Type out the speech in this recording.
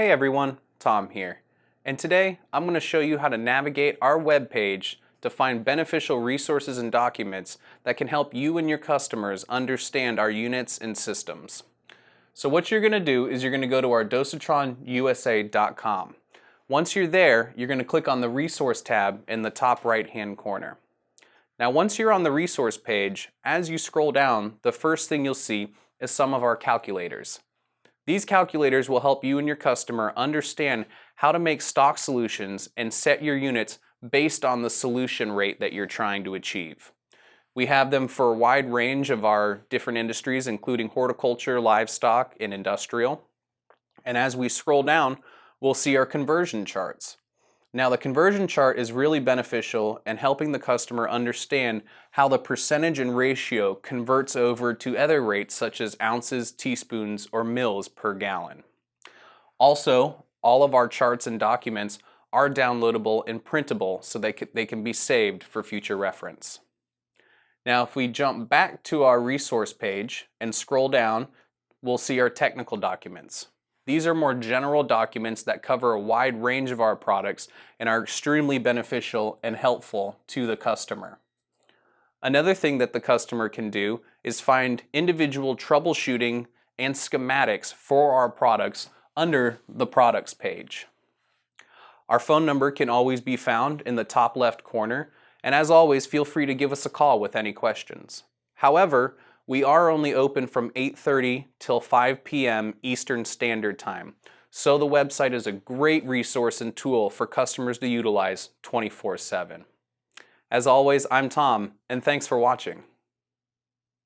Hey everyone, Tom here. And today I'm going to show you how to navigate our web page to find beneficial resources and documents that can help you and your customers understand our units and systems. So what you're going to do is you're going to go to our dosatronusa.com. Once you're there, you're going to click on the Resource tab in the top right-hand corner. Now once you're on the resource page, as you scroll down, the first thing you'll see is some of our calculators. These calculators will help you and your customer understand how to make stock solutions and set your units based on the solution rate that you're trying to achieve. We have them for a wide range of our different industries, including horticulture, livestock, and industrial. And as we scroll down, we'll see our conversion charts. Now the conversion chart is really beneficial in helping the customer understand how the percentage and ratio converts over to other rates such as ounces, teaspoons, or mils per gallon. Also, all of our charts and documents are downloadable and printable so they can be saved for future reference. Now if we jump back to our resource page and scroll down, we'll see our technical documents. These are more general documents that cover a wide range of our products and are extremely beneficial and helpful to the customer. Another thing that the customer can do is find individual troubleshooting and schematics for our products under the products page. Our phone number can always be found in the top left corner, and as always, feel free to give us a call with any questions. However, we are only open from 8:30 till 5 p.m. Eastern Standard Time, so the website is a great resource and tool for customers to utilize 24/7. As always, I'm Tom, and thanks for watching.